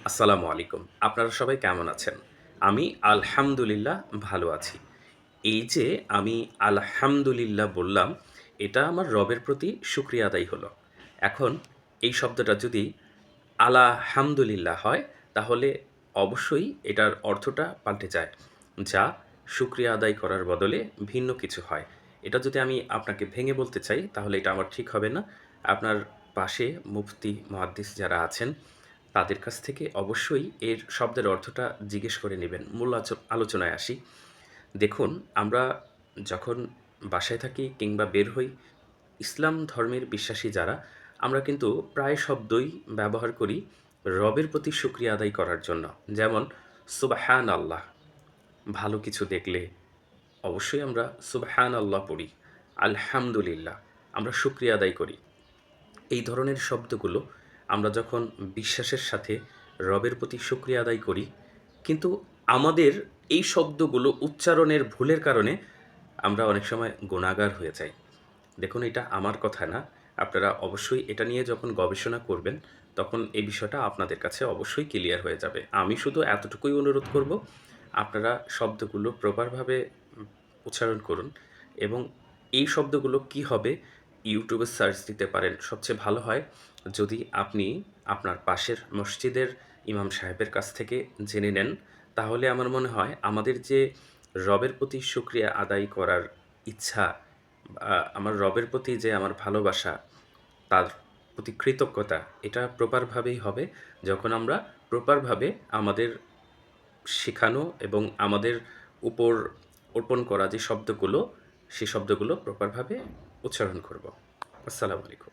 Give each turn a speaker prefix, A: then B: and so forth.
A: আসসালামু আলাইকুম। আপনারা সবাই কেমন আছেন? আমি আলহামদুলিল্লাহ ভালো আছি। এই যে আমি আলহামদুলিল্লাহ বললাম, এটা আমার রবের প্রতি শুকরিয়া আদায় হলো। এখন এই শব্দটা যদি আলাহামদুলিল্লাহ হয়, তাহলে অবশ্যই এটার অর্থটা পাল্টে যায়। যা শুকরিয়া আদায় করার বদলে ভিন্ন কিছু হয়। এটা যদি আমি আপনাকে ভেঙে বলতে চাই, তাহলে এটা আমার ঠিক হবে না। আপনার পাশে মুফতি, মুহাদ্দিস যারা আছেন তাদের কাছ থেকে অবশ্যই এর শব্দের অর্থটা জিজ্ঞেস করে নেবেন। মূল আলোচনায় আসি। দেখুন, আমরা যখন বাসায় থাকি কিংবা বের হই, ইসলাম ধর্মের বিশ্বাসী যারা, আমরা কিন্তু প্রায় শব্দই ব্যবহার করি রবের প্রতি শুকরিয়া আদায় করার জন্য। যেমন সুবহানাল্লাহ, ভালো কিছু দেখলে অবশ্যই আমরা সুবহানাল্লাহ পড়ি। আলহামদুলিল্লাহ, আমরা শুকরিয়া আদায় করি। এই ধরনের শব্দগুলো আমরা যখন বিশ্বাসের সাথে রবের প্রতি শুকরিয়া আদায় করি, কিন্তু আমাদের এই শব্দগুলো উচ্চারণের ভুলের কারণে আমরা অনেক সময় গুনাহগার হয়ে যাই। দেখুন, এটা আমার কথা না। আপনারা অবশ্যই এটা নিয়ে যখন গবেষণা করবেন, তখন এই বিষয়টা আপনাদের কাছে অবশ্যই ক্লিয়ার হয়ে যাবে। আমি শুধু এতটুকুই অনুরোধ করব, আপনারা শব্দগুলো প্রপারভাবে উচ্চারণ করুন এবং এই শব্দগুলো কী হবে ইউটিউবে সার্চ দিতে পারেন। সবচেয়ে ভালো হয় যদি আপনি আপনার পাশের মসজিদের ইমাম সাহেবের কাছ থেকে জেনে নেন, তাহলে আমার মনে হয় আমাদের যে রবের প্রতি শুকরিয়া আদায় করার ইচ্ছা, আমার রবের প্রতি যে আমার ভালোবাসা, তার প্রতি কৃতজ্ঞতা, এটা প্রপারভাবেই হবে যখন আমরা প্রপারভাবে আমাদের শেখানো এবং আমাদের উপর অর্পণ করা যে শব্দগুলো, সে শব্দগুলো প্রপারভাবে উচ্চারণ করব। আসসালামু আলাইকুম।